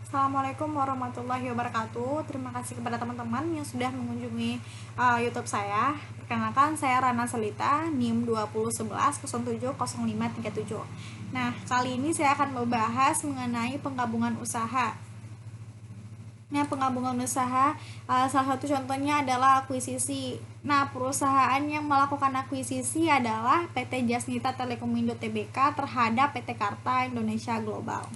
Assalamualaikum warahmatullahi wabarakatuh. Terima kasih kepada teman-teman yang sudah mengunjungi YouTube saya. Perkenalkan, saya Rana Selita, NIM 2011070537. Nah, kali ini saya akan membahas mengenai penggabungan usaha. Nah, penggabungan usaha salah satu contohnya adalah akuisisi. Nah, perusahaan yang melakukan akuisisi adalah PT Jasnita Telekomindo Tbk terhadap PT Karta Indonesia Global.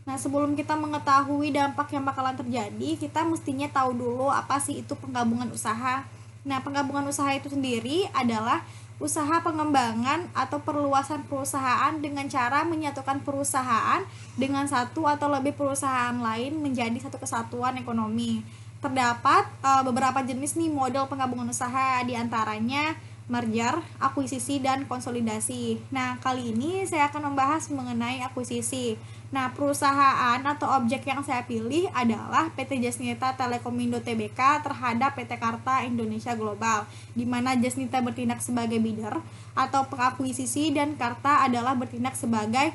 Nah, sebelum kita mengetahui dampak yang bakalan terjadi, kita mestinya tahu dulu apa sih itu penggabungan usaha. Nah, penggabungan usaha itu sendiri adalah usaha pengembangan atau perluasan perusahaan dengan cara menyatukan perusahaan dengan satu atau lebih perusahaan lain menjadi satu kesatuan ekonomi. Terdapat beberapa jenis nih model penggabungan usaha, diantaranya merger, akuisisi, dan konsolidasi. Nah, kali ini saya akan membahas mengenai akuisisi. Nah, perusahaan atau objek yang saya pilih adalah PT Jasnita Telekomindo Tbk terhadap PT Karta Indonesia Global, di mana Jasnita bertindak sebagai bidder atau pengakuisisi dan Karta adalah bertindak sebagai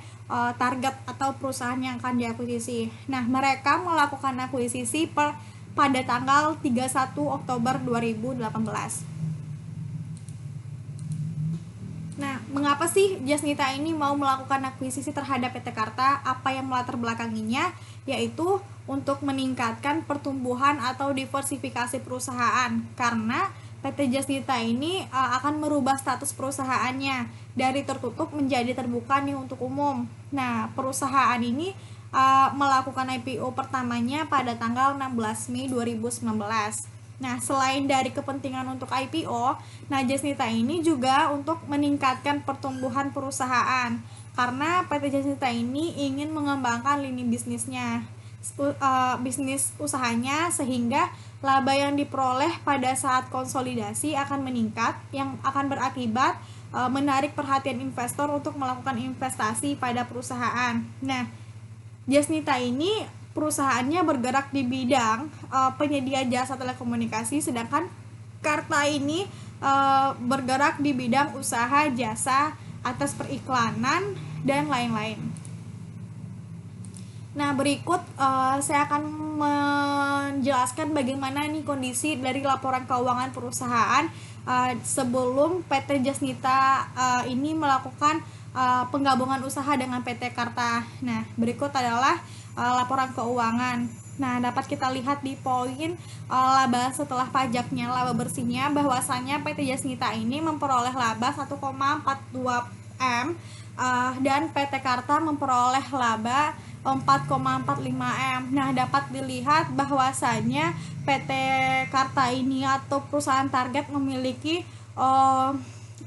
target atau perusahaan yang akan diakuisisi. Nah, mereka melakukan akuisisi pada tanggal 31 Oktober 2018. Nah, mengapa sih Jasnita ini mau melakukan akuisisi terhadap PT Karta? Apa yang melatar belakanginya? Yaitu untuk meningkatkan pertumbuhan atau diversifikasi perusahaan. Karena PT Jasnita ini akan merubah status perusahaannya dari tertutup menjadi terbuka nih untuk umum. Nah, perusahaan ini melakukan IPO pertamanya pada tanggal 16 Mei 2019. Nah, selain dari kepentingan untuk IPO, nah Jasnita ini juga untuk meningkatkan pertumbuhan perusahaan. Karena PT Jasnita ini ingin mengembangkan lini bisnisnya, bisnis usahanya, sehingga laba yang diperoleh pada saat konsolidasi akan meningkat, yang akan berakibat menarik perhatian investor untuk melakukan investasi pada perusahaan. Nah, Jasnita ini perusahaannya bergerak di bidang penyedia jasa telekomunikasi, sedangkan Karta ini bergerak di bidang usaha jasa atas periklanan dan lain-lain. Nah, berikut saya akan menjelaskan bagaimana nih kondisi dari laporan keuangan perusahaan sebelum PT Jasnita ini melakukan penggabungan usaha dengan PT Karta. Nah, berikut adalah laporan keuangan. Nah, dapat kita lihat di poin laba setelah pajaknya, laba bersihnya, bahwasannya PT Jasnita ini memperoleh laba 1,42 M dan PT Karta memperoleh laba 4,45 M. Nah, dapat dilihat bahwasannya PT Karta ini atau perusahaan target memiliki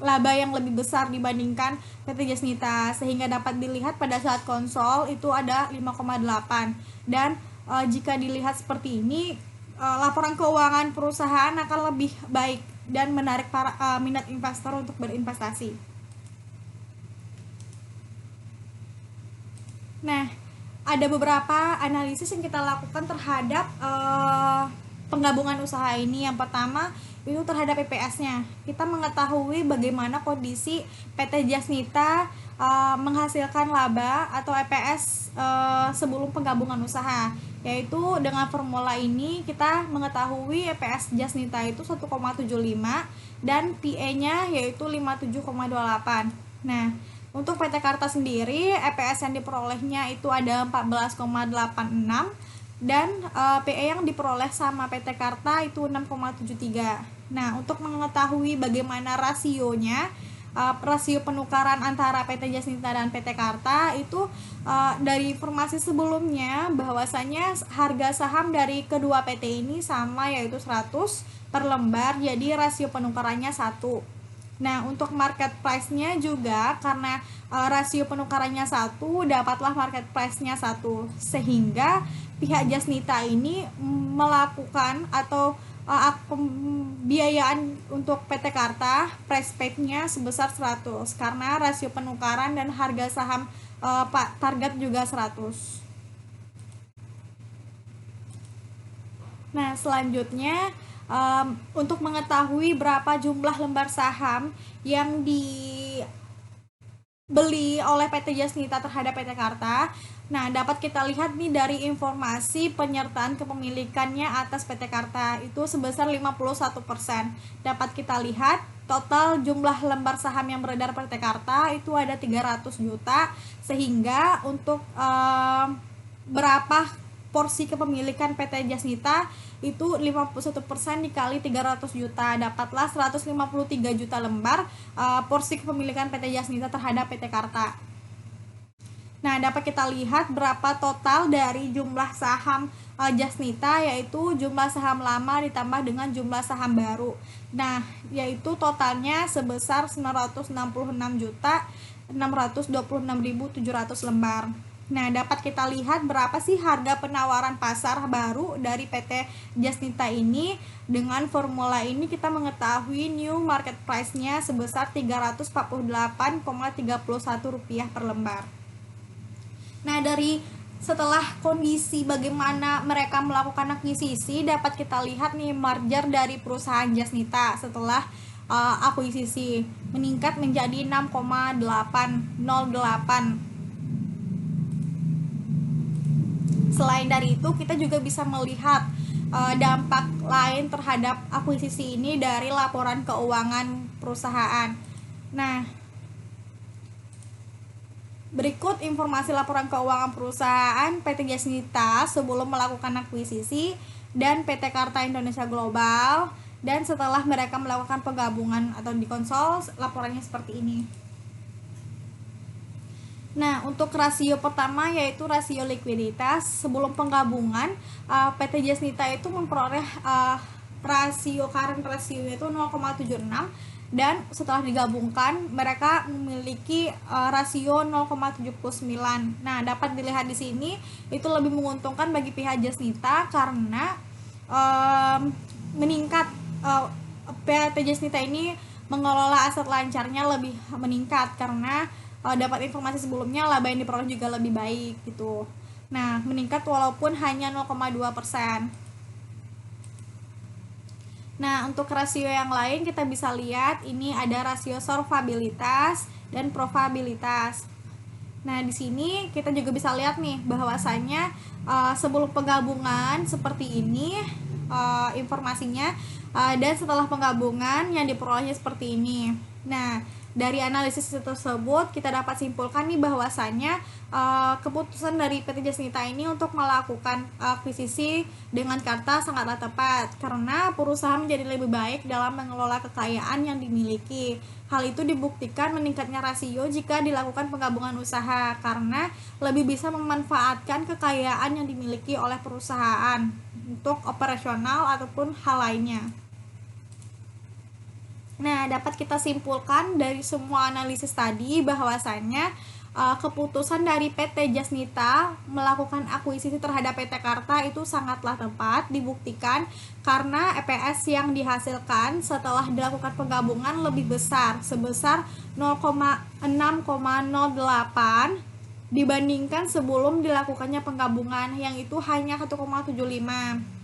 laba yang lebih besar dibandingkan PT Jasnita, sehingga dapat dilihat pada saat konsol itu ada 5,8. Dan jika dilihat seperti ini, laporan keuangan perusahaan akan lebih baik dan menarik minat investor untuk berinvestasi. Nah, ada beberapa analisis yang kita lakukan terhadap penggabungan usaha ini. Yang pertama itu terhadap EPS-nya. Kita mengetahui bagaimana kondisi PT Jasnita menghasilkan laba atau EPS sebelum penggabungan usaha, yaitu dengan formula ini kita mengetahui EPS Jasnita itu 1,75 dan PE-nya yaitu 57,28. Nah, untuk PT Karta sendiri, EPS yang diperolehnya itu ada 14,86 dan PE yang diperoleh sama PT Karta itu 6,73. Nah, untuk mengetahui bagaimana rasionya, rasio penukaran antara PT Jasnita dan PT Karta itu dari informasi sebelumnya bahwasanya harga saham dari kedua PT ini sama, yaitu 100 per lembar, jadi rasio penukarannya 1. Nah, untuk market price-nya juga karena rasio penukarannya 1, dapatlah market price-nya 1, sehingga pihak Jasnita ini melakukan atau pembiayaan untuk PT Karta price paid-nya sebesar 100 karena rasio penukaran dan harga saham target juga 100. Nah, selanjutnya untuk mengetahui berapa jumlah lembar saham yang beli oleh PT Jasnita terhadap PT Karta. Nah, dapat kita lihat nih dari informasi penyertaan kepemilikannya atas PT Karta itu sebesar 51%. Dapat kita lihat total jumlah lembar saham yang beredar PT Karta itu ada 300 juta, sehingga untuk berapa porsi kepemilikan PT Jasnita itu 51% dikali 300 juta, dapatlah 153 juta lembar porsi kepemilikan PT Jasnita terhadap PT Karta. Nah, dapat kita lihat berapa total dari jumlah saham Jasnita, yaitu jumlah saham lama ditambah dengan jumlah saham baru. Nah, yaitu totalnya sebesar 966.626.700 lembar. Nah, dapat kita lihat berapa sih harga penawaran pasar baru dari PT Jasnita ini. Dengan formula ini kita mengetahui new market price-nya sebesar Rp348,31 per lembar. Nah, dari setelah kondisi bagaimana mereka melakukan akuisisi, dapat kita lihat nih merger dari perusahaan Jasnita setelah akuisisi meningkat menjadi 6,808. Selain dari itu, kita juga bisa melihat dampak lain terhadap akuisisi ini dari laporan keuangan perusahaan. Nah, berikut informasi laporan keuangan perusahaan PT Jasnita sebelum melakukan akuisisi dan PT Karta Indonesia Global, dan setelah mereka melakukan penggabungan atau dikonsol, laporannya seperti ini. Nah, untuk rasio pertama yaitu rasio likuiditas. Sebelum penggabungan, PT Jasnita itu memperoleh rasio current ratio itu 0,76, dan setelah digabungkan mereka memiliki rasio 0,79. Nah, dapat dilihat di sini itu lebih menguntungkan bagi pihak Jasnita karena meningkat, PT Jasnita ini mengelola aset lancarnya lebih meningkat karena dapat informasi sebelumnya laba yang diperoleh juga lebih baik gitu. Nah, meningkat walaupun hanya 0,2%. Nah, untuk rasio yang lain kita bisa lihat ini ada rasio solvabilitas dan probabilitas. Nah, di sini kita juga bisa lihat nih bahwasannya sebelum penggabungan seperti ini informasinya, dan setelah penggabungan yang diperolehnya seperti ini. Nah, dari analisis tersebut kita dapat simpulkan nih bahwasannya keputusan dari PT Jasnita ini untuk melakukan akuisisi dengan Karta sangatlah tepat karena perusahaan menjadi lebih baik dalam mengelola kekayaan yang dimiliki. Hal itu dibuktikan meningkatnya rasio jika dilakukan penggabungan usaha karena lebih bisa memanfaatkan kekayaan yang dimiliki oleh perusahaan untuk operasional ataupun hal lainnya. Nah, dapat kita simpulkan dari semua analisis tadi bahwasannya keputusan dari PT Jasnita melakukan akuisisi terhadap PT Karta itu sangatlah tepat, dibuktikan karena EPS yang dihasilkan setelah dilakukan penggabungan lebih besar sebesar 0,6,08 dibandingkan sebelum dilakukannya penggabungan yang itu hanya 1,75.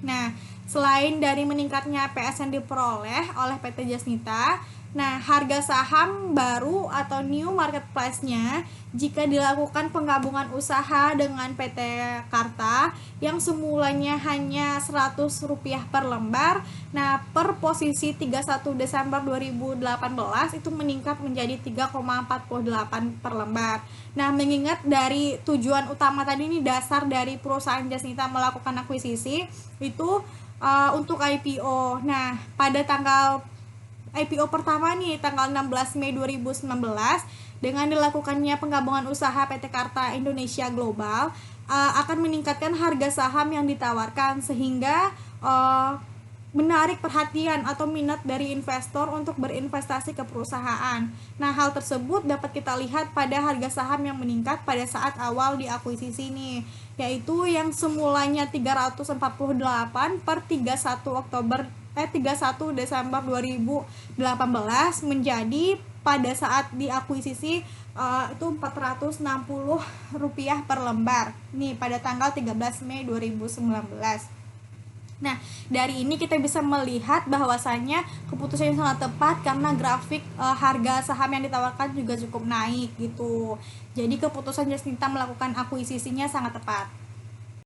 Nah, selain dari meningkatnya PS yang diperoleh oleh PT Jasnita, nah harga saham baru atau new market price-nya jika dilakukan penggabungan usaha dengan PT Karta yang semulanya hanya Rp100 per lembar, nah per posisi 31 Desember 2018 itu meningkat menjadi 3,48 per lembar. Nah, mengingat dari tujuan utama tadi ini dasar dari perusahaan Jasnita melakukan akuisisi itu untuk IPO. Nah, pada tanggal IPO pertama nih tanggal 16 Mei 2019 dengan dilakukannya penggabungan usaha PT Karta Indonesia Global akan meningkatkan harga saham yang ditawarkan sehingga menarik perhatian atau minat dari investor untuk berinvestasi ke perusahaan. Nah, hal tersebut dapat kita lihat pada harga saham yang meningkat pada saat awal diakuisisi nih, yaitu yang semulanya 348 per 31 Desember 2018 menjadi pada saat diakuisisi itu Rp460 per lembar nih pada tanggal 13 Mei 2019. Nah, dari ini kita bisa melihat bahwasannya keputusannya sangat tepat karena grafik harga saham yang ditawarkan juga cukup naik gitu. Jadi keputusan Jasnita melakukan akuisisinya sangat tepat.